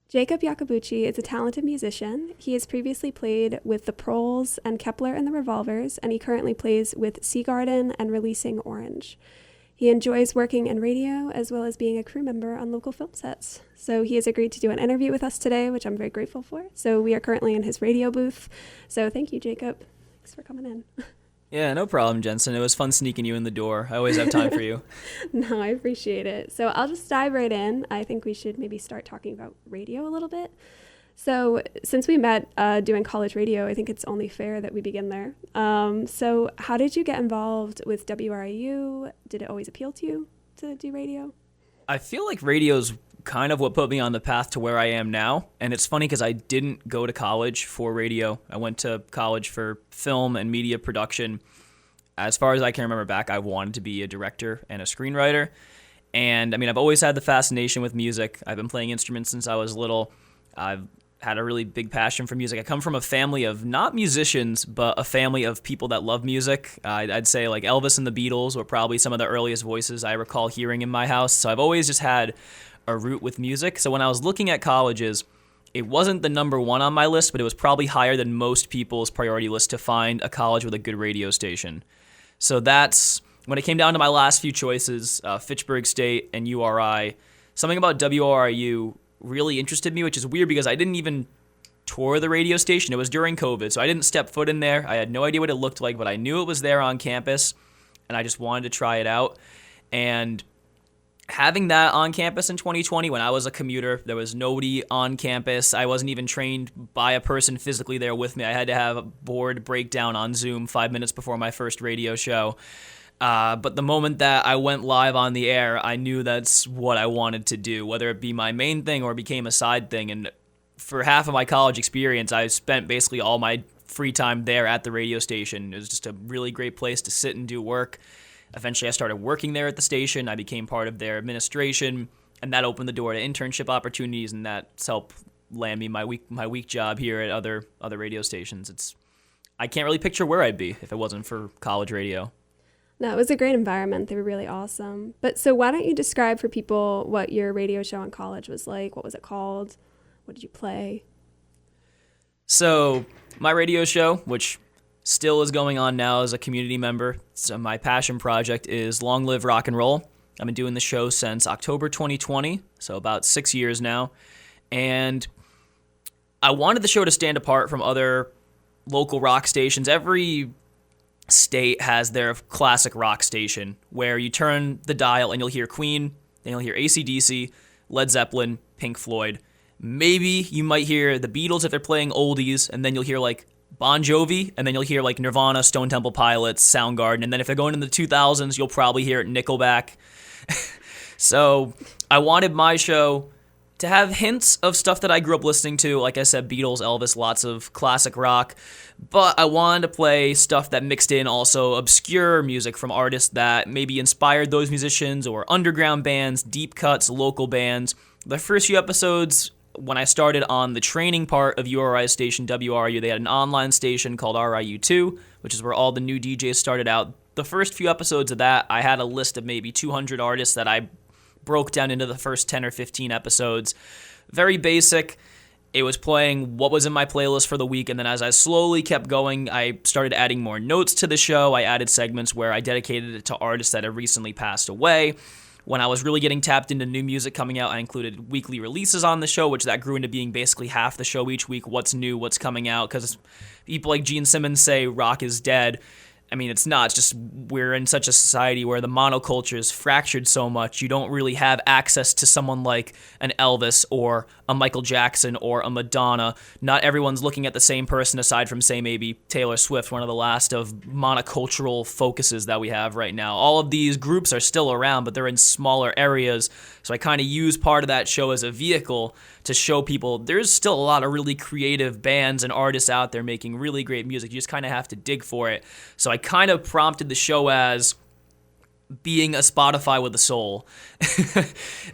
Jacob Iacobucci is a talented musician. He has previously played with the Proles and Kepler and the Revolvers, and he currently plays with Seagarden and Releasing Orange. He enjoys working in radio as well as being a crew member on local film sets. So he has agreed to do an interview with us today, which I'm very grateful for. So we are currently in his radio booth. So thank you, Jacob. Thanks for coming in. Yeah, no problem, Jensen. It was fun sneaking you in the door. I always have time for you. No, I appreciate it. So I'll just dive right in. I think we should maybe start talking about radio a little bit. So since we met doing college radio, I think it's only fair that we begin there. So how did you get involved with WRIU? Did it always appeal to you to do radio? I feel like radio's kind of what put me on the path to where I am now. And it's funny because I didn't go to college for radio. I went to college for film and media production. As far as I can remember back, I wanted to be a director and a screenwriter. And I mean, I've always had the fascination with music. I've been playing instruments since I was little. I've had a really big passion for music. I come from a family of not musicians, but a family of people that love music. I'd say like Elvis and the Beatles were probably some of the earliest voices I recall hearing in my house. So I've always just had a root with music. So when I was looking at colleges, it wasn't the number one on my list, but it was probably higher than most people's priority list to find a college with a good radio station. So that's when it came down to my last few choices, Fitchburg State and URI. Something about WRIU really interested me, which is weird because I didn't even tour the radio station. It was during COVID, so I didn't step foot in there. I had no idea what it looked like, but I knew it was there on campus, and I just wanted to try it out. And having that on campus in 2020, when I was a commuter, there was nobody on campus. I wasn't even trained by a person physically there with me. I had to have a board breakdown on Zoom 5 minutes before my first radio show. But the moment that I went live on the air, I knew that's what I wanted to do, whether it be my main thing or became a side thing. And for half of my college experience, I spent basically all my free time there at the radio station. It was just a really great place to sit and do work. Eventually, I started working there at the station. I became part of their administration, and that opened the door to internship opportunities, and that's helped land me my week job here at other radio stations. I can't really picture where I'd be if it wasn't for college radio. No, it was a great environment. They were really awesome. But so why don't you describe for people what your radio show in college was like? What was it called? What did you play? So my radio show, which still is going on now as a community member, so my passion project is Long Live Rock and Roll. I've been doing the show since October 2020, so about 6 years now. And I wanted the show to stand apart from other local rock stations. Every state has their classic rock station where you turn the dial and you'll hear Queen, then you'll hear AC/DC, Led Zeppelin, Pink Floyd. Maybe you might hear the Beatles if they're playing oldies, and then you'll hear like Bon Jovi, and then you'll hear like Nirvana, Stone Temple Pilots, Soundgarden, and then if they're going in the 2000s, you'll probably hear Nickelback. So I wanted my show to have hints of stuff that I grew up listening to, like I said, Beatles, Elvis, lots of classic rock, but I wanted to play stuff that mixed in also obscure music from artists that maybe inspired those musicians, or underground bands, deep cuts, local bands. The first few episodes, when I started on the training part of URI's station, WRIU, they had an online station called RIU2, which is where all the new DJs started out. The first few episodes of that, I had a list of maybe 200 artists that I broke down into the first 10 or 15 episodes. Very basic. It was playing what was in my playlist for the week, and then as I slowly kept going, I started adding more notes to the show. I added segments where I dedicated it to artists that had recently passed away. When I was really getting tapped into new music coming out, I included weekly releases on the show, which that grew into being basically half the show each week. What's new, what's coming out, because people like Gene Simmons say rock is dead. I mean, it's not. It's just we're in such a society where the monoculture is fractured so much. You don't really have access to someone like an Elvis or a Michael Jackson or a Madonna. Not everyone's looking at the same person aside from, say, maybe Taylor Swift, one of the last of monocultural focuses that we have right now. All of these groups are still around, but they're in smaller areas. So I kind of use part of that show as a vehicle to show people there's still a lot of really creative bands and artists out there making really great music. You just kind of have to dig for it. So I kind of prompted the show as being a Spotify with a soul.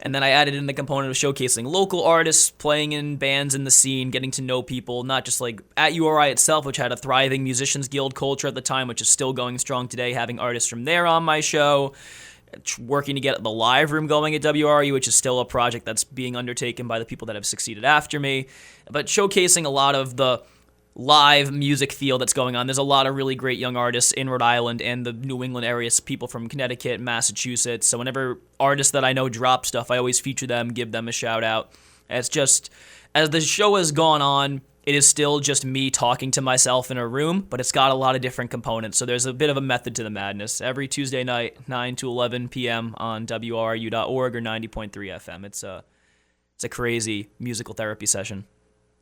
And then I added in the component of showcasing local artists, playing in bands in the scene, getting to know people, not just like at URI itself, which had a thriving Musicians Guild culture at the time, which is still going strong today, having artists from there on my show. working to get the live room going at WRU, which is still a project that's being undertaken by the people that have succeeded after me, but showcasing a lot of the live music field that's going on. There's a lot of really great young artists in Rhode Island and the New England areas, people from Connecticut, Massachusetts. So whenever artists that I know drop stuff, I always feature them, give them a shout out. It's just, as the show has gone on, it is still just me talking to myself in a room, but it's got a lot of different components. So there's a bit of a method to the madness. Every Tuesday night, 9 to 11 p.m. on WRU.org or 90.3 FM. It's a crazy musical therapy session.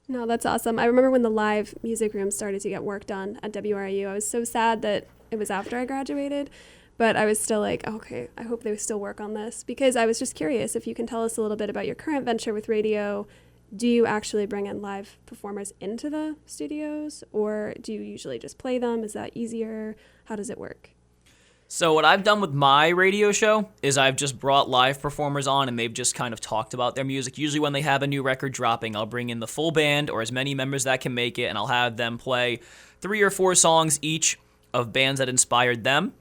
No, that's awesome. I remember when the live music room started to get work done at WRU. I was so sad that it was after I graduated, but I was still like, okay, I hope they still work on this, because I was just curious if you can tell us a little bit about your current venture with radio. Do you actually bring in live performers into the studios, or do you usually just play them? Is that easier? How does it work? So what I've done with my radio show is I've just brought live performers on, and they've just kind of talked about their music. Usually when they have a new record dropping, I'll bring in the full band or as many members that can make it, and I'll have them play 3 or 4 songs each of bands that inspired them.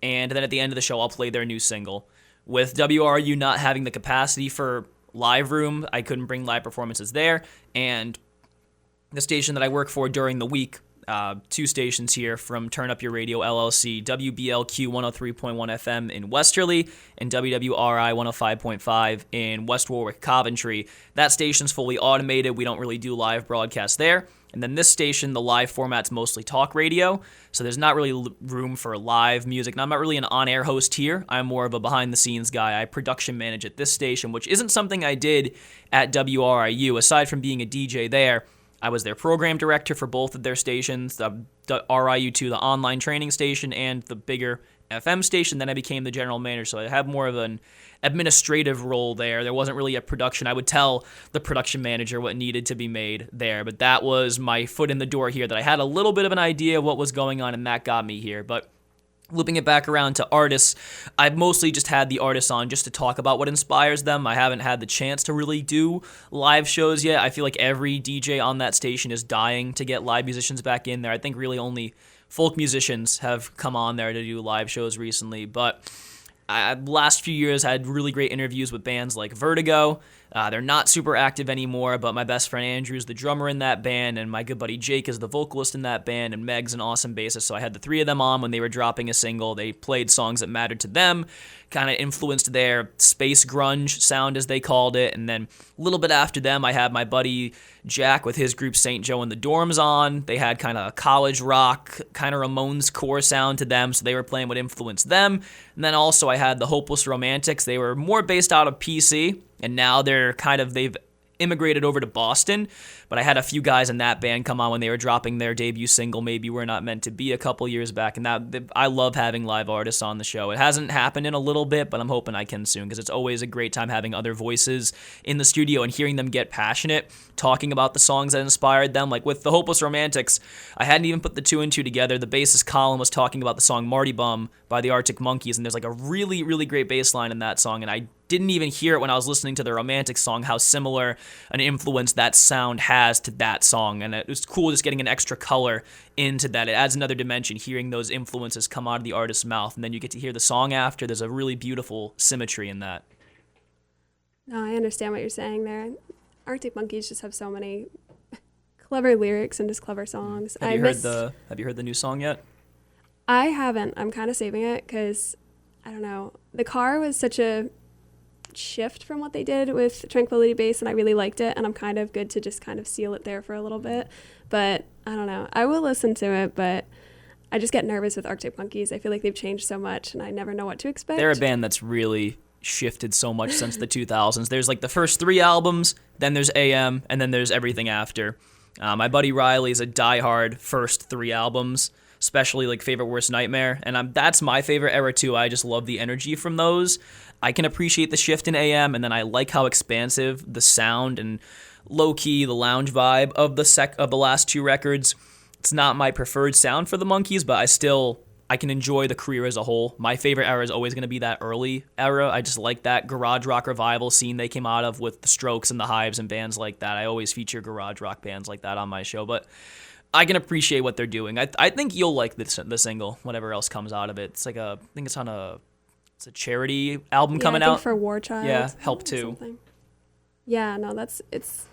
And then at the end of the show, I'll play their new single. With WRU not having the capacity for live room, I couldn't bring live performances there. And the station that I work for during the week, 2 stations here from Turn Up Your Radio LLC, WBLQ 103.1 FM in Westerly and WWRI 105.5 in West Warwick, Coventry. That station's fully automated. We don't really do live broadcasts there. And then this station, the live format's mostly talk radio, so there's not really room for live music. Now, I'm not really an on-air host here. I'm more of a behind-the-scenes guy. I production manage at this station, which isn't something I did at WRIU. Aside from being a DJ there, I was their program director for both of their stations, the RIU2, the online training station, and the bigger FM station. Then I became the general manager, so I have more of an administrative role there. There wasn't really a production. I would tell the production manager what needed to be made there, but that was my foot in the door here, that I had a little bit of an idea of what was going on, and that got me here. But looping it back around to artists, I've mostly just had the artists on just to talk about what inspires them. I haven't had the chance to really do live shows yet. I feel like every DJ on that station is dying to get live musicians back in there. I think really only folk musicians have come on there to do live shows recently, but last few years I had really great interviews with bands like Vertigo. They're not super active anymore, but my best friend Andrew's the drummer in that band, and my good buddy Jake is the vocalist in that band, and Meg's an awesome bassist. So I had the 3 of them on when they were dropping a single. They played songs that mattered to them, kind of influenced their space grunge sound, as they called it. And then a little bit after them, I had my buddy Jack with his group St. Joe and the Dorms on. They had kind of a college rock, kind of Ramones core sound to them, so they were playing what influenced them. And then also I had the Hopeless Romantics. They were more based out of PC, and now they've immigrated over to Boston, but I had a few guys in that band come on when they were dropping their debut single, Maybe We're Not Meant to Be, a couple years back, and I love having live artists on the show. It hasn't happened in a little bit, but I'm hoping I can soon, because it's always a great time having other voices in the studio and hearing them get passionate, talking about the songs that inspired them. Like with the Hopeless Romantics, I hadn't even put the 2 and 2 together. The bassist Colin was talking about the song Marty Bum by the Arctic Monkeys, and there's like a really, really great bass line in that song, and I didn't even hear it when I was listening to the Romantic song, how similar an influence that sound has to that song. And it was cool just getting an extra color into that. It adds another dimension, hearing those influences come out of the artist's mouth, and then you get to hear the song after. There's a really beautiful symmetry in that. No, I understand what you're saying there. Arctic Monkeys just have so many clever lyrics and just clever songs. Have you heard the new song yet? I haven't. I'm kind of saving it because, I don't know, The Car was such a shift from what they did with Tranquility Base, and I really liked it, and I'm kind of good to just kind of seal it there for a little bit. But I don't know, I will listen to it, but I just get nervous with Arctic Monkeys. I feel like they've changed so much, and I never know what to expect. They're a band that's really shifted so much since the 2000s. There's like the first 3 albums, then there's AM, and then there's everything after. My buddy Riley is a diehard first 3 albums, especially like Favorite Worst Nightmare, and that's my favorite era too. I just love the energy from those. I can appreciate the shift in AM, and then I like how expansive the sound and low-key the lounge vibe of the last 2 records. It's not my preferred sound for the Monkees, but I can enjoy the career as a whole. My favorite era is always going to be that early era. I just like that garage rock revival scene they came out of with the Strokes and the Hives and bands like that. I always feature garage rock bands like that on my show, but I can appreciate what they're doing. I think you'll like the single, whatever else comes out of it. It's like I think it's on a it's a charity album Yeah, coming I think out. for War Child. Yeah, Help or Too. something. Yeah, no, it's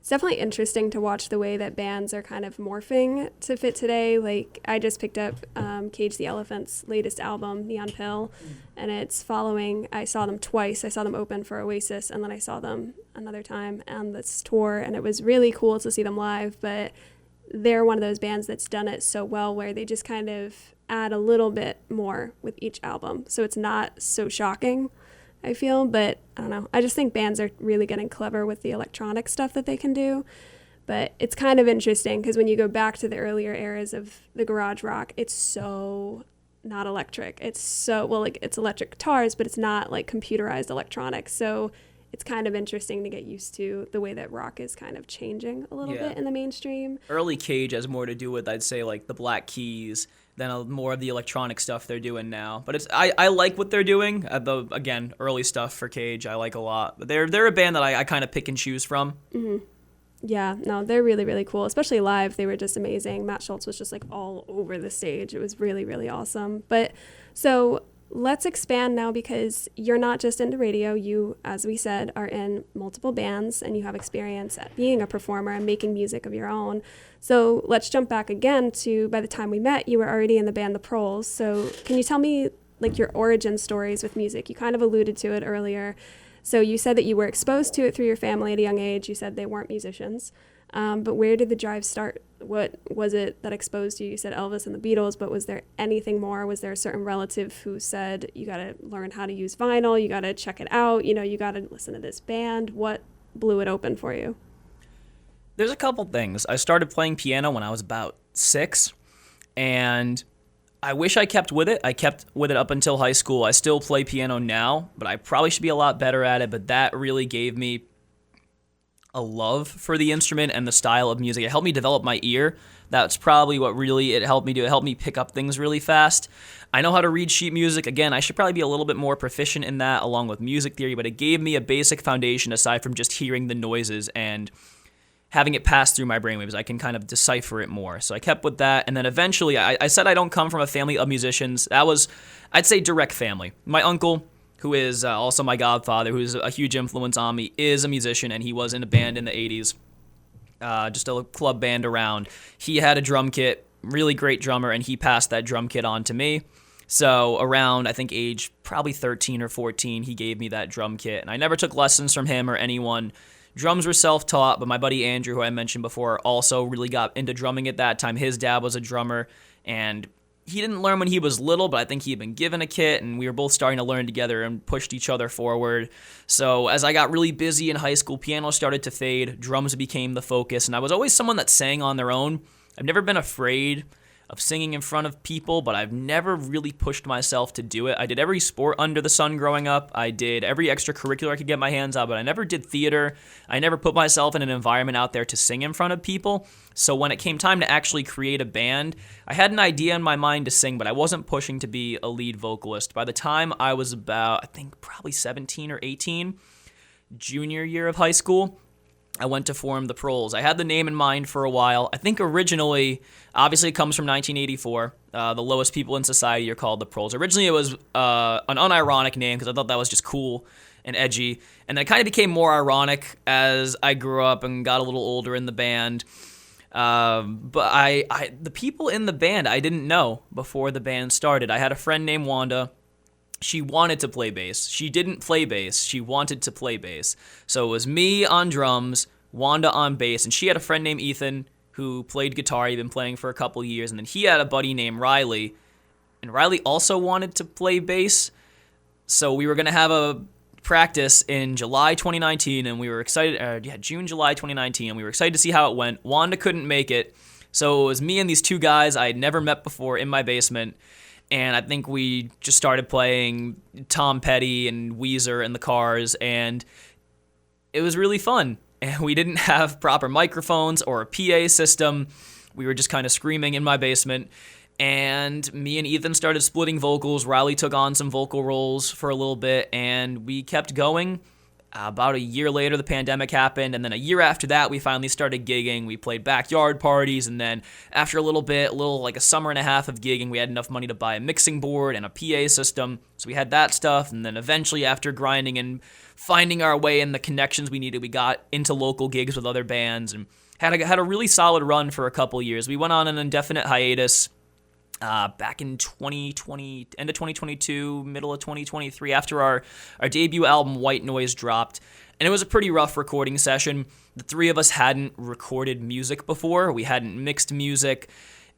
definitely interesting to watch the way that bands are kind of morphing to fit today. Like, I just picked up Cage the Elephant's latest album, Neon Pill, and it's following, I saw them twice. I saw them open for Oasis, and then I saw them another time on this tour, and it was really cool to see them live, but they're one of those bands that's done it so well where they just kind of add a little bit more with each album. So it's not so shocking, I feel, but I don't know. I just think bands are really getting clever with the electronic stuff that they can do. But it's kind of interesting because when you go back to the earlier eras of the garage rock, it's so not electric. It's so, well, like it's electric guitars, but it's not like computerized electronics. So it's kind of interesting to get used to the way that rock is kind of changing a little bit in the mainstream. Early Cage has more to do with, I'd say, like the Black Keys than more of the electronic stuff they're doing now. But I like what they're doing. Again, early stuff for Cage I like a lot. But they're a band that I kind of pick and choose from. Mm-hmm. Yeah, no, they're really, really cool. Especially live, they were just amazing. Matt Schultz was just like all over the stage. It was really, really awesome. But so let's expand now because you're not just into radio. You, as we said, are in multiple bands and you have experience at being a performer and making music of your own. So let's jump back again to by the time we met, you were already in the band The Proles. So can you tell me like your origin stories with music? You kind of alluded to it earlier. So you said that you were exposed to it through your family at a young age. You said they weren't musicians. But where did the drive start? What was it that exposed you? You said Elvis and the Beatles, but was there anything more? Was there a certain relative who said, you got to learn how to use vinyl, you got to check it out, you got to listen to this band? What blew it open for you? There's a couple things. I started playing piano when I was about 6, and I wish I kept with it. I kept with it up until high school. I still play piano now, but I probably should be a lot better at it, but that really gave me a love for the instrument and the style of music. It helped me develop my ear. That's probably what really it helped me do. It helped me pick up things really fast. I know how to read sheet music. Again, I should probably be a little bit more proficient in that along with music theory, but it gave me a basic foundation aside from just hearing the noises and having it pass through my brainwaves. I can kind of decipher it more. So I kept with that. And then eventually, I said I don't come from a family of musicians. That was, I'd say, direct family. My uncle, who is also my godfather, who's a huge influence on me, is a musician, and he was in a band in the 80s, just a club band around. He had a drum kit, really great drummer, and he passed that drum kit on to me. So around, I think, age probably 13 or 14, he gave me that drum kit, and I never took lessons from him or anyone. Drums were self-taught, but my buddy Andrew, who I mentioned before, also really got into drumming at that time. His dad was a drummer, and he didn't learn when he was little, but I think he had been given a kit, and we were both starting to learn together and pushed each other forward. So as I got really busy in high school, piano started to fade, drums became the focus, and I was always someone that sang on their own. I've never been afraid of singing in front of people, but I've never really pushed myself to do it. I did every sport under the sun growing up. I did every extracurricular I could get my hands on, but I never did theater. I never put myself in an environment out there to sing in front of people. So when it came time to actually create a band, I had an idea in my mind to sing, but I wasn't pushing to be a lead vocalist. By the time I was about, I think probably 17 or 18, junior year of high school, I went to form the Proles. I had the name in mind for a while. I think originally, obviously it comes from 1984. The lowest people in society are called the Proles. Originally it was an unironic name because I thought that was just cool and edgy. And then it kind of became more ironic as I grew up and got a little older in the band. But the people in the band I didn't know before the band started. I had a friend named Wanda. She wanted to play bass. She didn't play bass. She wanted to play bass. So it was me on drums, Wanda on bass, and she had a friend named Ethan who played guitar. He'd been playing for a couple years, and then he had a buddy named Riley, and Riley also wanted to play bass. So we were going to have a practice in July 2019, and we were excited, July 2019, and we were excited to see how it went. Wanda couldn't make it, so it was me and these two guys I had never met before in my basement. And I think we just started playing Tom Petty and Weezer and the Cars, and it was really fun. And we didn't have proper microphones or a PA system. We were just kind of screaming in my basement. And me and Ethan started splitting vocals. Riley took on some vocal roles for a little bit, and we kept going. About a year later, the pandemic happened, and then a year after that, we finally started gigging. We played backyard parties, and then after a little like a summer and a half of gigging, we had enough money to buy a mixing board and a PA system, so we had that stuff, and then eventually, after grinding and finding our way and the connections we needed, we got into local gigs with other bands, and had a really solid run for a couple years. We went on an indefinite hiatus back in 2020, end of 2022, middle of 2023, after our debut album, White Noise, dropped. And it was a pretty rough recording session. The three of us hadn't recorded music before. We hadn't mixed music.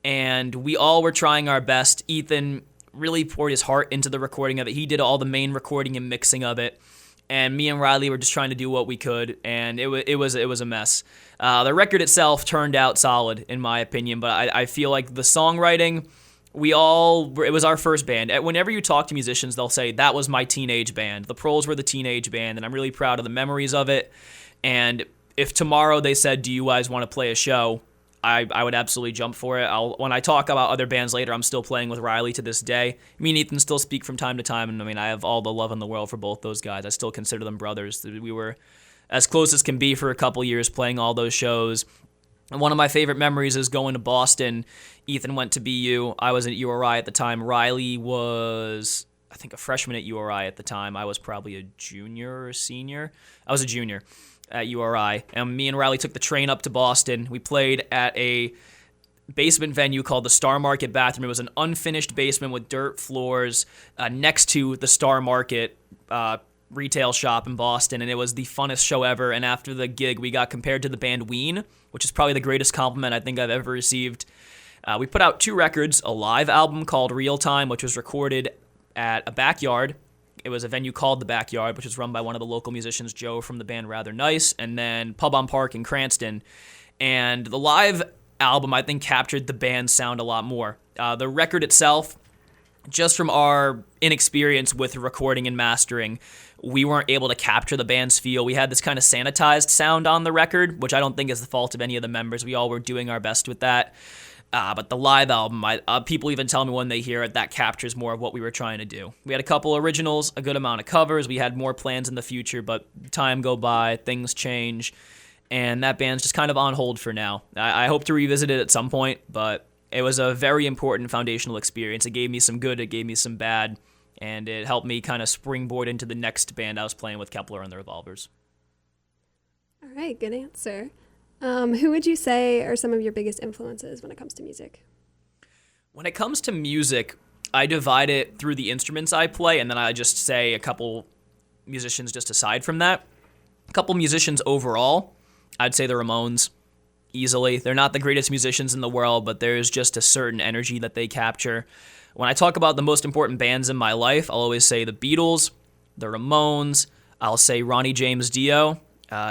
And we all were trying our best. Ethan really poured his heart into the recording of it. He did all the main recording and mixing of it. And me and Riley were just trying to do what we could, and it was a mess. The record itself turned out solid, in my opinion, but I feel like the songwriting, it was our first band. Whenever you talk to musicians, they'll say, that was my teenage band. The Proles were the teenage band, and I'm really proud of the memories of it. And if tomorrow they said, do you guys want to play a show, I would absolutely jump for it. When I talk about other bands later, I'm still playing with Riley to this day. Me and Ethan still speak from time to time, and I mean, I have all the love in the world for both those guys. I still consider them brothers. We were as close as can be for a couple years playing all those shows. And one of my favorite memories is going to Boston. Ethan went to BU. I was at URI at the time. Riley was, I think, a freshman at URI at the time. I was probably a junior or a senior. I was a junior at URI. And me and Riley took the train up to Boston. We played at a basement venue called the Star Market Bathroom. It was an unfinished basement with dirt floors next to the Star Market retail shop in Boston, and it was the funnest show ever. And after the gig, we got compared to the band Ween, which is probably the greatest compliment I think I've ever received. We put out 2 records, a live album called Real Time, which was recorded at a backyard. It was a venue called The Backyard, which was run by one of the local musicians, Joe, from the band Rather Nice, and then Pub on Park in Cranston. And the live album, I think, captured the band's sound a lot more. The record itself, just from our inexperience with recording and mastering, we weren't able to capture the band's feel. We had this kind of sanitized sound on the record, which I don't think is the fault of any of the members. We all were doing our best with that. But the live album, people even tell me when they hear it, that captures more of what we were trying to do. We had a couple originals, a good amount of covers. We had more plans in the future, but time go by, things change, and that band's just kind of on hold for now. I hope to revisit it at some point, but it was a very important foundational experience. It gave me some good, it gave me some bad, and it helped me kind of springboard into the next band I was playing with, Kepler and the Revolvers. All right, good answer. Who would you say are some of your biggest influences when it comes to music? When it comes to music, I divide it through the instruments I play, and then I just say a couple musicians just aside from that. A couple musicians overall, I'd say the Ramones, easily. They're not the greatest musicians in the world, but there's just a certain energy that they capture. When I talk about the most important bands in my life, I'll always say the Beatles, the Ramones, I'll say Ronnie James Dio.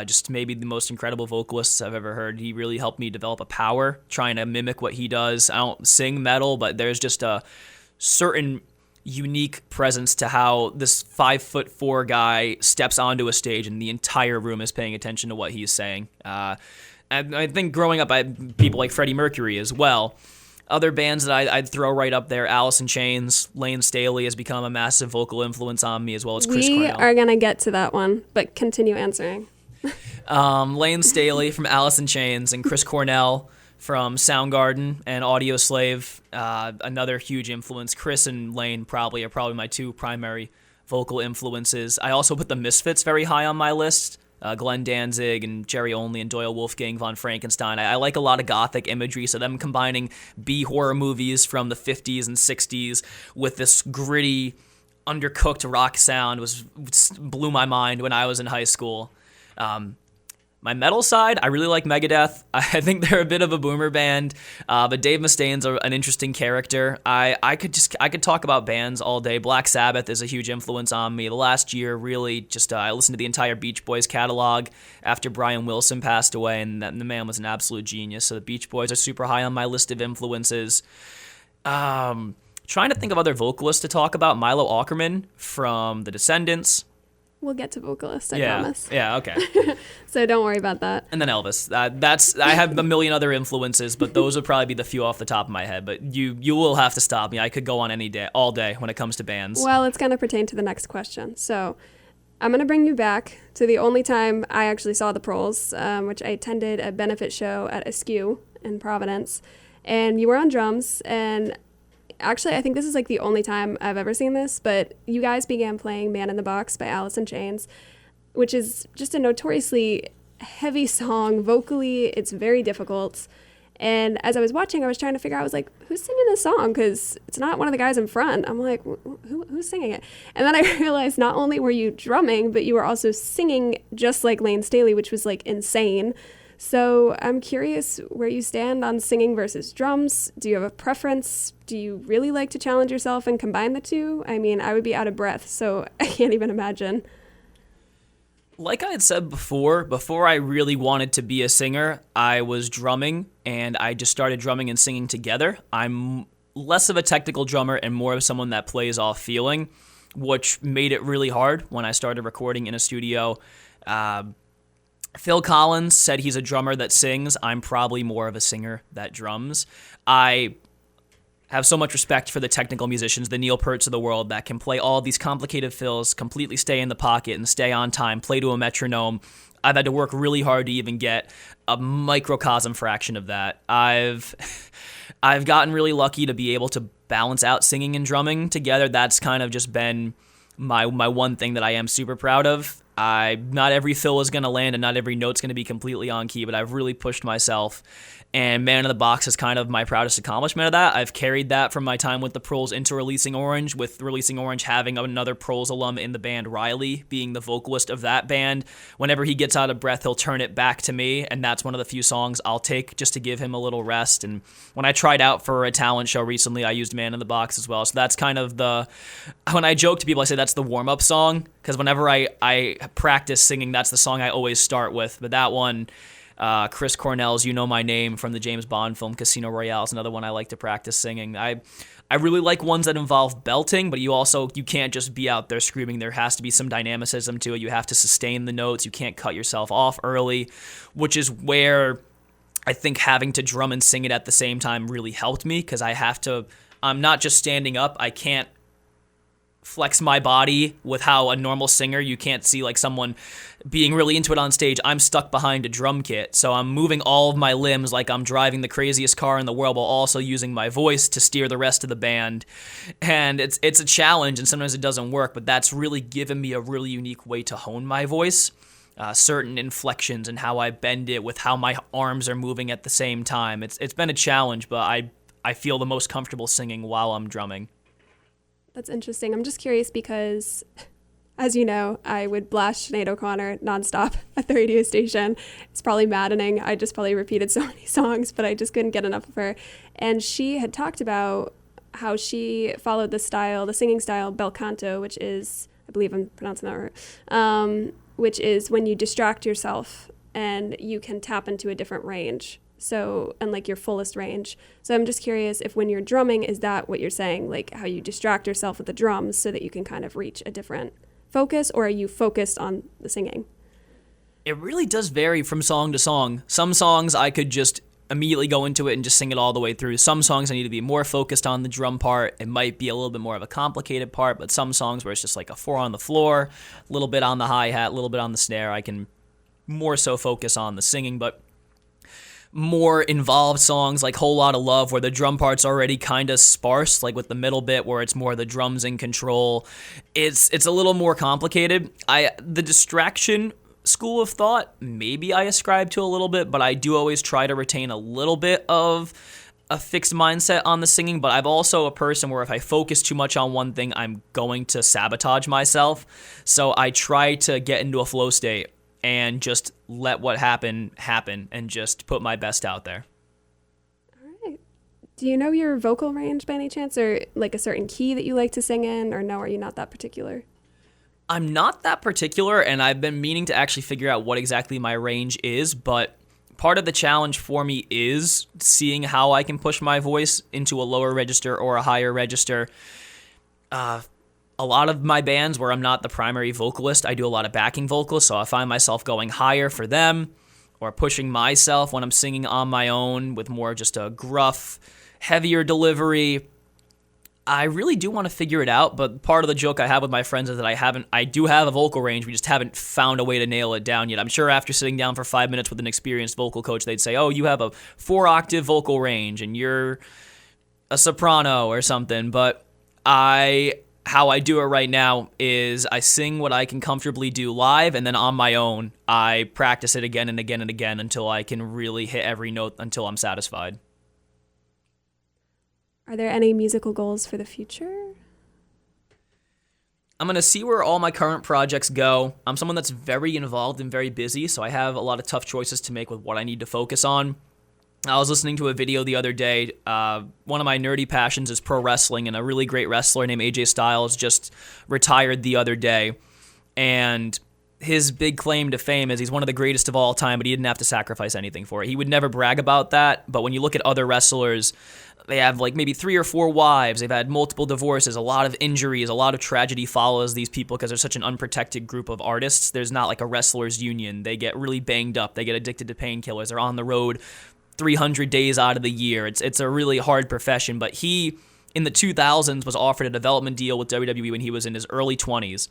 Just maybe the most incredible vocalists I've ever heard. He really helped me develop a power, trying to mimic what he does. I don't sing metal, but there's just a certain unique presence to how this 5'4" guy steps onto a stage and the entire room is paying attention to what he's saying. I think growing up, I had people like Freddie Mercury as well. Other bands that I'd throw right up there, Alice in Chains, Lane Staley has become a massive vocal influence on me, as well as Chris Cornell. We are going to get to that one, but continue answering. Lane Staley from Alice in Chains and Chris Cornell from Soundgarden and Audioslave, another huge influence. Chris and Lane are probably my 2 primary vocal influences. I also put the Misfits very high on my list. Glenn Danzig and Jerry Only and Doyle Wolfgang von Frankenstein. I like a lot of gothic imagery, so them combining B-horror movies from the 50s and 60s with this gritty, undercooked rock sound blew my mind when I was in high school. My metal side, I really like Megadeth. I think they're a bit of a boomer band, but Dave Mustaine's an interesting character. I could talk about bands all day. Black Sabbath is a huge influence on me. The last year, really, I listened to the entire Beach Boys catalog after Brian Wilson passed away, and the man was an absolute genius. So the Beach Boys are super high on my list of influences. Trying to think of other vocalists to talk about. Milo Aukerman from The Descendants. We'll get to vocalists, I promise. Yeah, okay. So don't worry about that. And then Elvis. I have a million other influences, but those would probably be the few off the top of my head. But you will have to stop me. I could go on all day when it comes to bands. Well, it's going to pertain to the next question. So I'm going to bring you back to the only time I actually saw the Proles, which I attended a benefit show at Askew in Providence. And you were on drums. And actually, I think this is like the only time I've ever seen this, but you guys began playing Man in the Box by Alice in Chains, which is just a notoriously heavy song. Vocally, it's very difficult. And as I was watching, I was trying to figure out, I was like, who's singing this song? Because it's not one of the guys in front. I'm like, who's singing it? And then I realized not only were you drumming, but you were also singing just like Lane Staley, which was like insane. So I'm curious where you stand on singing versus drums. Do you have a preference? Do you really like to challenge yourself and combine the two? I mean, I would be out of breath, so I can't even imagine. Like I had said before I really wanted to be a singer, I was drumming, and I just started drumming and singing together. I'm less of a technical drummer and more of someone that plays off feeling, which made it really hard when I started recording in a studio. Phil Collins said he's a drummer that sings. I'm probably more of a singer that drums. I have so much respect for the technical musicians, the Neil Pearts of the world, that can play all these complicated fills, completely stay in the pocket and stay on time, play to a metronome. I've had to work really hard to even get a microcosm fraction of that. I've gotten really lucky to be able to balance out singing and drumming together. That's kind of just been my one thing that I am super proud of. Not every fill is going to land and not every note's going to be completely on key, but I've really pushed myself. And Man in the Box is kind of my proudest accomplishment of that. I've carried that from my time with the Proles into Releasing Orange, with Releasing Orange having another Proles alum in the band, Riley, being the vocalist of that band. Whenever he gets out of breath, he'll turn it back to me, and that's one of the few songs I'll take just to give him a little rest. And when I tried out for a talent show recently, I used Man in the Box as well. So that's kind of when I joke to people, I say that's the warm-up song, because whenever I practice singing, that's the song I always start with. But that one, Chris Cornell's You Know My Name from the James Bond film Casino Royale is another one I like to practice singing. I really like ones that involve belting, but you can't just be out there screaming. There has to be some dynamicism to it. You have to sustain the notes. You can't cut yourself off early, which is where I think having to drum and sing it at the same time really helped me, because I'm not just standing up. I can't flex my body with how a normal singer, you can't see like someone being really into it on stage. I'm stuck behind a drum kit, so I'm moving all of my limbs like I'm driving the craziest car in the world, while also using my voice to steer the rest of the band. And it's a challenge, and sometimes it doesn't work, but that's really given me a really unique way to hone my voice. Certain inflections and how I bend it with how my arms are moving at the same time. It's been a challenge, but I feel the most comfortable singing while I'm drumming. That's interesting. I'm just curious because, as you know, I would blast Sinead O'Connor nonstop at the radio station. It's probably maddening. I just probably repeated so many songs, but I just couldn't get enough of her. And she had talked about how she followed the singing style bel canto, which is, I believe I'm pronouncing that right, which is when you distract yourself and you can tap into a different range. So, and like your fullest range. So I'm just curious if when you're drumming, is that what you're saying? Like how you distract yourself with the drums so that you can kind of reach a different focus, or are you focused on the singing? It really does vary from song to song. Some songs I could just immediately go into it and just sing it all the way through. Some songs I need to be more focused on the drum part. It might be a little bit more of a complicated part, but some songs where it's just like a 4 on the floor, a little bit on the hi-hat, a little bit on the snare, I can more so focus on the singing. But more involved songs like Whole Lotta Love, where the drum part's already kind of sparse, like with the middle bit where it's more the drums in control, it's a little more complicated. The distraction school of thought, maybe I ascribe to a little bit, but I do always try to retain a little bit of a fixed mindset on the singing. But I'm also a person where if I focus too much on one thing, I'm going to sabotage myself. So I try to get into a flow state and just let what happen and just put my best out there. All right. Do you know your vocal range by any chance, or like a certain key that you like to sing in, or no, are you not that particular? I'm not that particular, and I've been meaning to actually figure out what exactly my range is, but part of the challenge for me is seeing how I can push my voice into a lower register or a higher register. A lot of my bands where I'm not the primary vocalist, I do a lot of backing vocals, so I find myself going higher for them or pushing myself when I'm singing on my own with more just a gruff, heavier delivery. I really do want to figure it out, but part of the joke I have with my friends is that I do have a vocal range, we just haven't found a way to nail it down yet. I'm sure after sitting down for 5 minutes with an experienced vocal coach, they'd say, oh, you have a 4-octave vocal range and you're a soprano or something, but how I do it right now is I sing what I can comfortably do live, and then on my own, I practice it again and again and again until I can really hit every note until I'm satisfied. Are there any musical goals for the future? I'm going to see where all my current projects go. I'm someone that's very involved and very busy, so I have a lot of tough choices to make with what I need to focus on. I was listening to a video the other day. One of my nerdy passions is pro wrestling, and a really great wrestler named AJ Styles just retired the other day. And his big claim to fame is he's one of the greatest of all time, but he didn't have to sacrifice anything for it. He would never brag about that, but when you look at other wrestlers, they have like maybe 3 or 4 wives. They've had multiple divorces, a lot of injuries, a lot of tragedy follows these people because they're such an unprotected group of artists. There's not like a wrestlers union. They get really banged up. They get addicted to painkillers. They're on the road 300 days out of the year. It's a really hard profession, but he, in the 2000s, was offered a development deal with WWE when he was in his early 20s.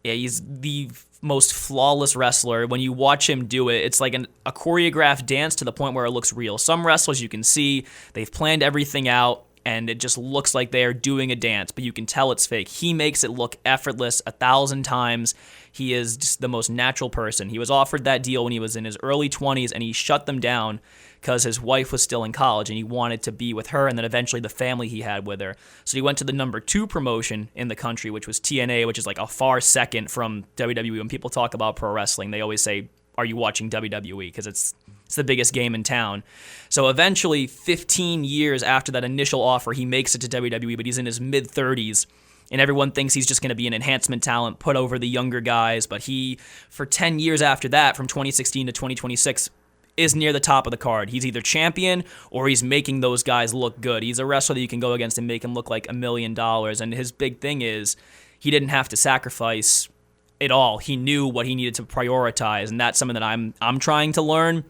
Yeah, he's the most flawless wrestler. When you watch him do it, it's like a choreographed dance to the point where it looks real. Some wrestlers you can see, they've planned everything out, and it just looks like they're doing a dance, but you can tell it's fake. He makes it look effortless 1,000 times. He is just the most natural person. He was offered that deal when he was in his early 20s, and he shut them down because his wife was still in college, and he wanted to be with her and then eventually the family he had with her. So he went to the number 2 promotion in the country, which was TNA, which is like a far second from WWE. When people talk about pro wrestling, they always say, are you watching WWE? Because it's the biggest game in town. So eventually, 15 years after that initial offer, he makes it to WWE, but he's in his mid-30s. And everyone thinks he's just going to be an enhancement talent, put over the younger guys. But he, for 10 years after that, from 2016 to 2026, is near the top of the card. He's either champion or he's making those guys look good. He's a wrestler that you can go against and make him look like $1 million. And his big thing is he didn't have to sacrifice it all. He knew what he needed to prioritize, and that's something that I'm trying to learn.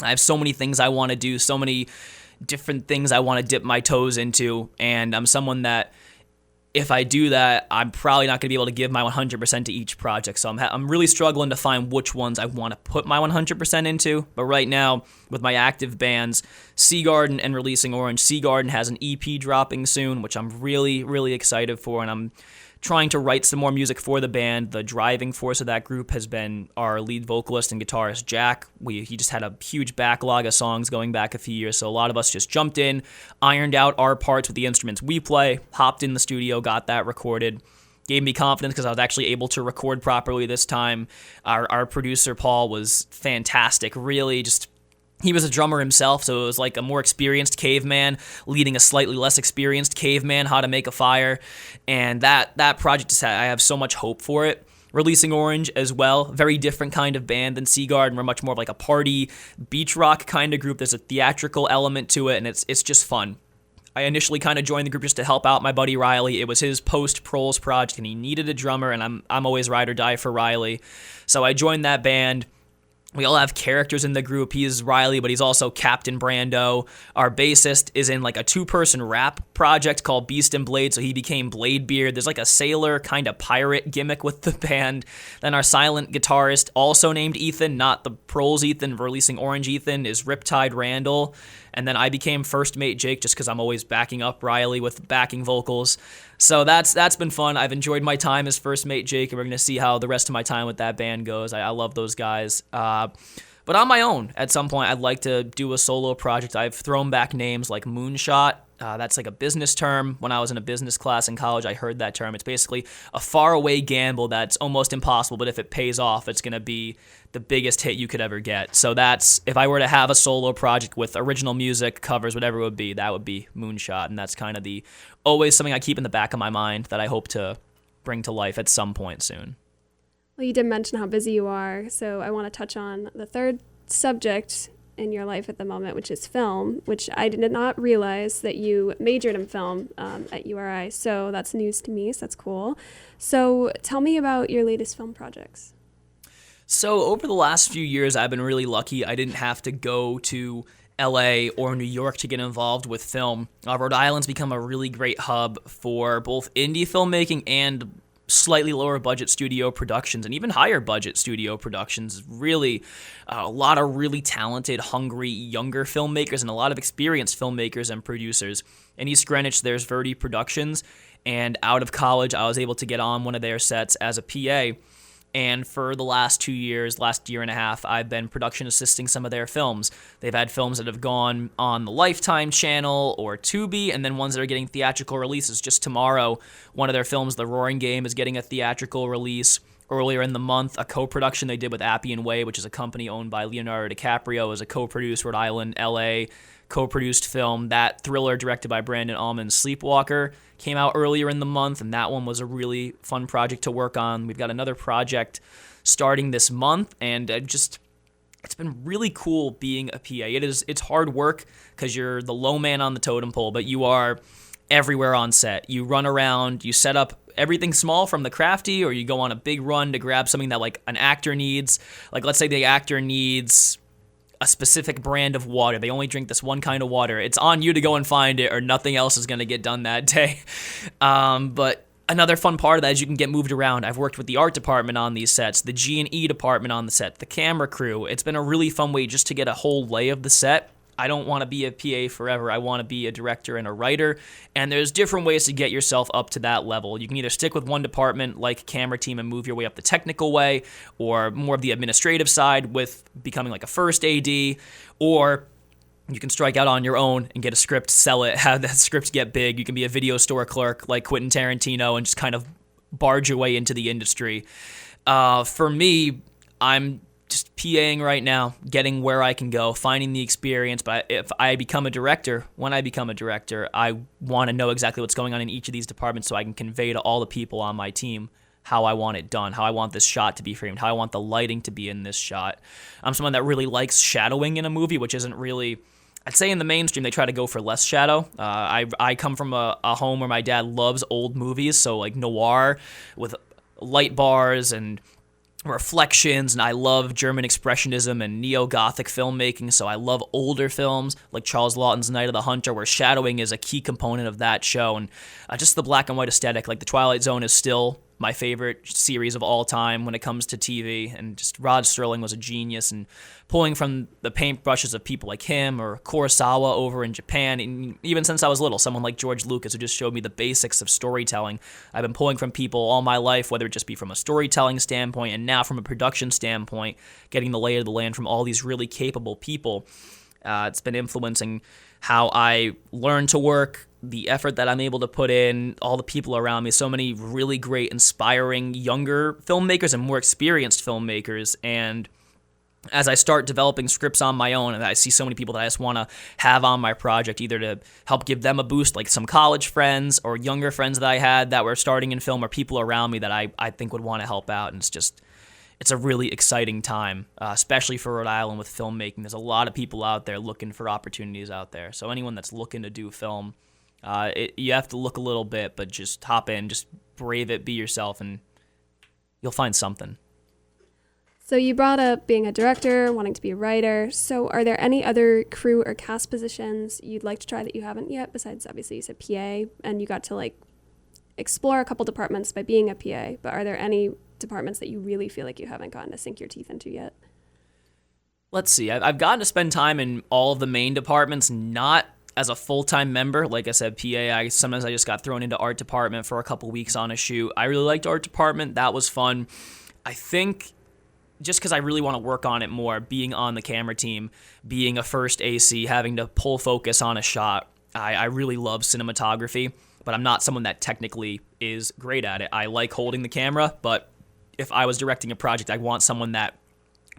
I have so many things I want to do, so many different things I want to dip my toes into, and I'm someone that if I do that, I'm probably not going to be able to give my 100% to each project. So I'm really struggling to find which ones I want to put my 100% into. But right now, with my active bands, Seagarden and Releasing Orange, Seagarden has an EP dropping soon, which I'm really, really excited for, and I'm trying to write some more music for the band. The driving force of that group has been our lead vocalist and guitarist, Jack. He just had a huge backlog of songs going back a few years, so a lot of us just jumped in, ironed out our parts with the instruments we play, hopped in the studio, got that recorded. Gave me confidence because I was actually able to record properly this time. Our producer, Paul, was fantastic, really just... He was a drummer himself, so it was like a more experienced caveman leading a slightly less experienced caveman how to make a fire. And that project, I have so much hope for it. Releasing Orange as well, very different kind of band than Seagarden. We're much more of like a party, beach rock kind of group. There's a theatrical element to it, and it's just fun. I initially kind of joined the group just to help out my buddy Riley. It was his post-Proles project, and he needed a drummer, and I'm always ride or die for Riley. So I joined that band. We all have characters in the group. He's Riley, but he's also Captain Brando. Our bassist is in like a 2-person rap project called Beast and Blade, so he became Bladebeard. There's like a sailor kind of pirate gimmick with the band. Then our silent guitarist, also named Ethan, not the Proles Ethan, Releasing Orange Ethan, is Riptide Randall. And then I became First Mate Jake just because I'm always backing up Riley with backing vocals. So that's been fun. I've enjoyed my time as First Mate Jake, and we're going to see how the rest of my time with that band goes. I love those guys. But on my own, at some point, I'd like to do a solo project. I've thrown back names like Moonshot. That's like a business term. When I was in a business class in college, I heard that term. It's basically a faraway gamble that's almost impossible, but if it pays off, it's going to be the biggest hit you could ever get. So that's, if I were to have a solo project with original music, covers, whatever it would be, that would be Moonshot. And that's kind of always something I keep in the back of my mind that I hope to bring to life at some point soon. Well, you did mention how busy you are, so I want to touch on the third subject in your life at the moment, which is film, which I did not realize that you majored in film at URI, so that's news to me, so that's cool. So tell me about your latest film projects. So over the last few years, I've been really lucky. I didn't have to go to LA or New York to get involved with film. Rhode Island's become a really great hub for both indie filmmaking and slightly lower budget studio productions and even higher budget studio productions. Really, a lot of really talented, hungry, younger filmmakers and a lot of experienced filmmakers and producers. In East Greenwich, there's Verdi Productions, and out of college, I was able to get on one of their sets as a PA. And for the last year and a half, I've been production assisting some of their films. They've had films that have gone on the Lifetime channel or Tubi, and then ones that are getting theatrical releases. Just tomorrow, one of their films, The Roaring Game, is getting a theatrical release. Earlier in the month, a co-production they did with Appian Way, which is a company owned by Leonardo DiCaprio, is a co-produced Rhode Island, LA co-produced film. That thriller directed by Brandon Allman's Sleepwalker came out earlier in the month, and that one was a really fun project to work on. We've got another project starting this month, and it's been really cool being a PA. It's hard work because you're the low man on the totem pole, but you are everywhere on set. You run around, you set up everything small from the crafty, or you go on a big run to grab something that like an actor needs. Like let's say the actor needs a specific brand of water. They only drink this one kind of water. It's on you to go and find it, or nothing else is going to get done that day. But another fun part of that is you can get moved around. I've worked with the art department on these sets, the G&E department on the set, the camera crew. It's been a really fun way just to get a whole lay of the set. I don't want to be a PA forever. I want to be a director and a writer. And there's different ways to get yourself up to that level. You can either stick with one department like camera team and move your way up the technical way, or more of the administrative side with becoming like a first AD, or you can strike out on your own and get a script, sell it, have that script get big. You can be a video store clerk like Quentin Tarantino and just kind of barge your way into the industry. For me, I'm just PAing right now, getting where I can go, finding the experience. But if I become a director, when I become a director, I want to know exactly what's going on in each of these departments so I can convey to all the people on my team how I want it done, how I want this shot to be framed, how I want the lighting to be in this shot. I'm someone that really likes shadowing in a movie, which isn't really, I'd say in the mainstream, they try to go for less shadow. I come from a home where my dad loves old movies, so like noir with light bars and reflections, and I love German expressionism and neo-Gothic filmmaking, so I love older films like Charles Laughton's Night of the Hunter, where shadowing is a key component of that show, and just the black and white aesthetic. Like The Twilight Zone is still my favorite series of all time when it comes to TV, and just Rod Serling was a genius, and pulling from the paintbrushes of people like him or Kurosawa over in Japan, and even since I was little, someone like George Lucas who just showed me the basics of storytelling. I've been pulling from people all my life, whether it just be from a storytelling standpoint and now from a production standpoint, getting the lay of the land from all these really capable people. It's been influencing how I learn to work, the effort that I'm able to put in, all the people around me, so many really great, inspiring younger filmmakers and more experienced filmmakers. And as I start developing scripts on my own, and I see so many people that I just want to have on my project, either to help give them a boost, like some college friends or younger friends that I had that were starting in film, or people around me that I think would want to help out. And it's a really exciting time, especially for Rhode Island with filmmaking. There's a lot of people out there looking for opportunities out there. So anyone that's looking to do film, you have to look a little bit, but just hop in, just brave it, be yourself, and you'll find something. So you brought up being a director, wanting to be a writer. So are there any other crew or cast positions you'd like to try that you haven't yet? Besides, obviously, you said PA, and you got to explore a couple departments by being a PA. But are there any departments that you really feel like you haven't gotten to sink your teeth into yet? Let's see. I've gotten to spend time in all of the main departments, not as a full-time member. Like I said, PA, sometimes I just got thrown into art department for a couple weeks on a shoot. I really liked art department. That was fun. I think just because I really want to work on it more, being on the camera team, being a first AC, having to pull focus on a shot, I really love cinematography, but I'm not someone that technically is great at it. I like holding the camera, but if I was directing a project, I want someone that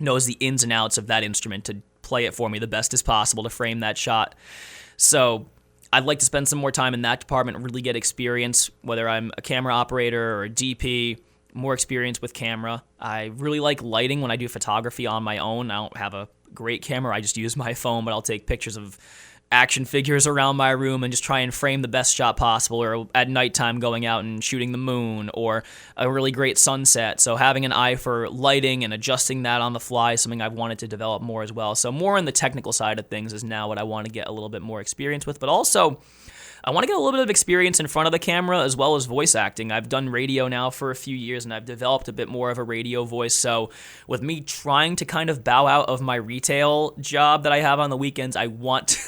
knows the ins and outs of that instrument to play it for me the best as possible to frame that shot. So I'd like to spend some more time in that department and really get experience, whether I'm a camera operator or a DP, more experience with camera. I really like lighting when I do photography on my own. I don't have a great camera. I just use my phone, but I'll take pictures of action figures around my room and just try and frame the best shot possible, or at nighttime going out and shooting the moon or a really great sunset. So having an eye for lighting and adjusting that on the fly is something I've wanted to develop more as well. So more on the technical side of things is now what I want to get a little bit more experience with, but also I want to get a little bit of experience in front of the camera as well as voice acting. I've done radio now for a few years, and I've developed a bit more of a radio voice. So with me trying to kind of bow out of my retail job that I have on the weekends, I want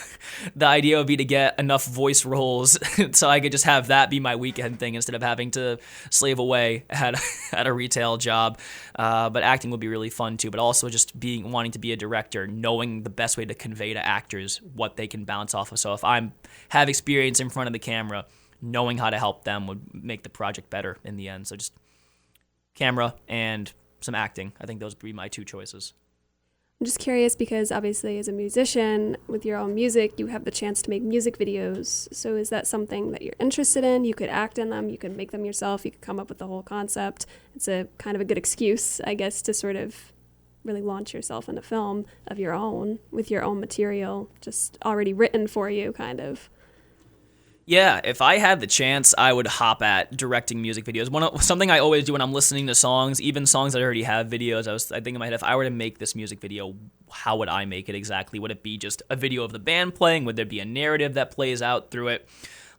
the idea would be to get enough voice roles so I could just have that be my weekend thing instead of having to slave away at a retail job. But acting would be really fun too, but also just wanting to be a director, knowing the best way to convey to actors what they can bounce off of. So if I have experience in front of the camera, knowing how to help them would make the project better in the end. So just camera and some acting. I think those would be my two choices. I'm just curious because obviously as a musician with your own music, you have the chance to make music videos. So is that something that you're interested in? You could act in them, you could make them yourself, you could come up with the whole concept. It's a kind of a good excuse, I guess, to sort of really launch yourself in a film of your own with your own material just already written for you, kind of. Yeah, if I had the chance, I would hop at directing music videos. Something I always do when I'm listening to songs, even songs that already have videos, I think in my head, if I were to make this music video, how would I make it exactly? Would it be just a video of the band playing? Would there be a narrative that plays out through it?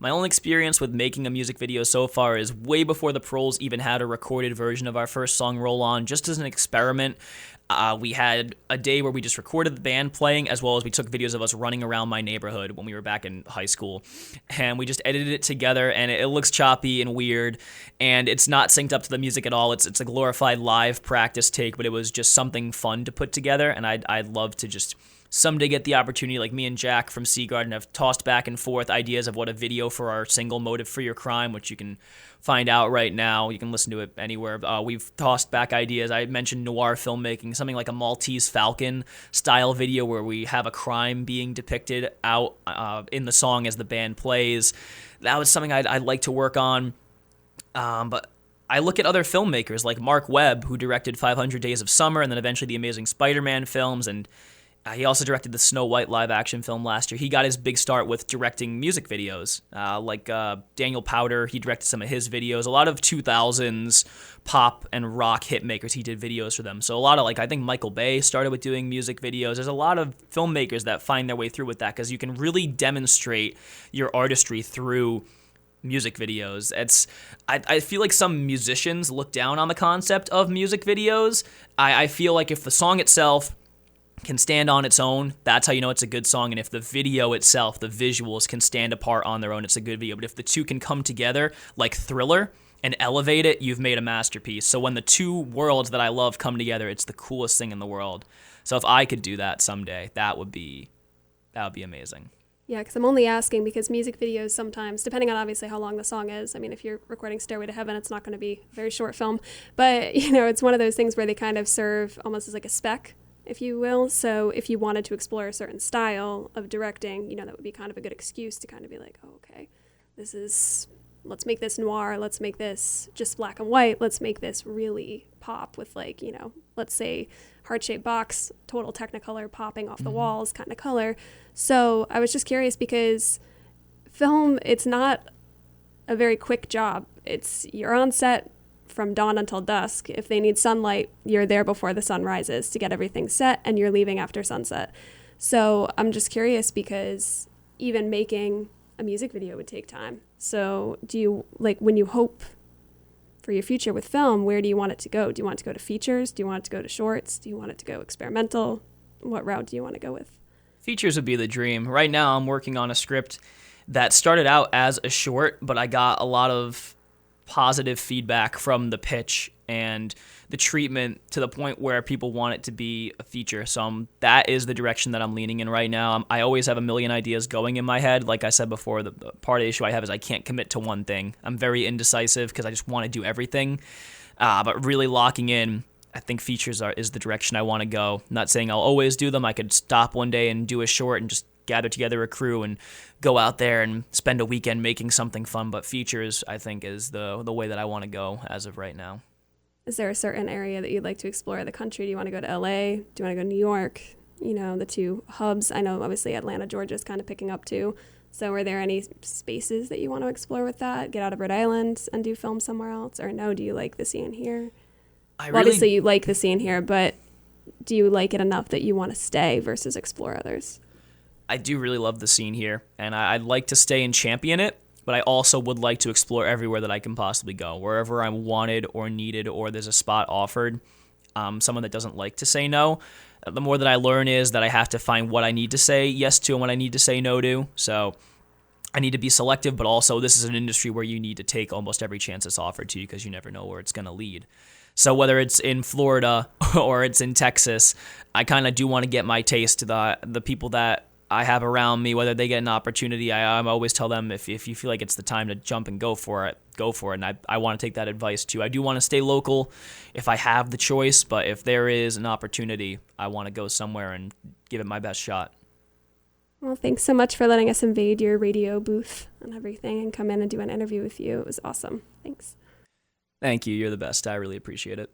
My only experience with making a music video so far is way before the Proles even had a recorded version of our first song, Roll On, just as an experiment. We had a day where we just recorded the band playing, as well as we took videos of us running around my neighborhood when we were back in high school. And we just edited it together, and it looks choppy and weird, and it's not synced up to the music at all. It's a glorified live practice take, but it was just something fun to put together, and I'd love to just someday get the opportunity, like me and Jack from Seagarden have tossed back and forth ideas of what a video for our single Motive for Your Crime, which you can find out right now. You can listen to it anywhere. We've tossed back ideas. I mentioned noir filmmaking, something like a Maltese Falcon style video where we have a crime being depicted out in the song as the band plays. That was something I'd like to work on. But I look at other filmmakers like Mark Webb, who directed 500 Days of Summer and then eventually the Amazing Spider-Man films, and he also directed the Snow White live-action film last year. He got his big start with directing music videos. Like Daniel Powder, he directed some of his videos. A lot of 2000s pop and rock hit makers, he did videos for them. So a lot of, I think Michael Bay started with doing music videos. There's a lot of filmmakers that find their way through with that because you can really demonstrate your artistry through music videos. I feel like some musicians look down on the concept of music videos. I feel like if the song itself can stand on its own, that's how you know it's a good song. And if the video itself, the visuals, can stand apart on their own, it's a good video. But if the two can come together like Thriller and elevate it, you've made a masterpiece. So when the two worlds that I love come together, it's the coolest thing in the world. So if I could do that someday, that would be amazing. Yeah, because I'm only asking because music videos sometimes, depending on obviously how long the song is, I mean, if you're recording Stairway to Heaven, it's not going to be a very short film. But, it's one of those things where they kind of serve almost as like a spec, if you will. So if you wanted to explore a certain style of directing, that would be kind of a good excuse to kind of be like, oh, okay, let's make this noir, let's make this just black and white, let's make this really pop with let's say heart-shaped box, total Technicolor popping off the walls kind of color. So I was just curious because film, it's not a very quick job. You're on set from dawn until dusk. If they need sunlight, you're there before the sun rises to get everything set, and you're leaving after sunset. So I'm just curious because even making a music video would take time. So do you, when you hope for your future with film, where do you want it to go? Do you want it to go to features? Do you want it to go to shorts? Do you want it to go experimental? What route do you want to go with? Features would be the dream. Right now I'm working on a script that started out as a short, but I got a lot of positive feedback from the pitch and the treatment to the point where people want it to be a feature. So that is the direction that I'm leaning in right now. I always have a million ideas going in my head. Like I said before, the part of the issue I have is I can't commit to one thing. I'm very indecisive because I just want to do everything. But really locking in, I think features is the direction I want to go. I'm not saying I'll always do them. I could stop one day and do a short and just gather together a crew and go out there and spend a weekend making something fun. But features, I think, is the way that I want to go as of right now. Is there a certain area that you'd like to explore the country? Do you want to go to LA? Do you want to go to New York? the two hubs? I know obviously Atlanta, Georgia is kind of picking up too. So are there any spaces that you want to explore with that? Get out of Rhode Island and do film somewhere else? Or no, do you like the scene here? Obviously you like the scene here, but do you like it enough that you want to stay versus explore others? I do really love the scene here, and I'd like to stay and champion it, but I also would like to explore everywhere that I can possibly go. Wherever I'm wanted or needed or there's a spot offered, someone that doesn't like to say no. The more that I learn is that I have to find what I need to say yes to and what I need to say no to. So I need to be selective, but also this is an industry where you need to take almost every chance that's offered to you because you never know where it's going to lead. So whether it's in Florida or it's in Texas, I kind of do want to get my taste to the people that I have around me, whether they get an opportunity. I always tell them if you feel like it's the time to jump and go for it, go for it. And I want to take that advice too. I do want to stay local if I have the choice, but if there is an opportunity, I want to go somewhere and give it my best shot. Well, thanks so much for letting us invade your radio booth and everything and come in and do an interview with you. It was awesome. Thanks. Thank you. You're the best. I really appreciate it.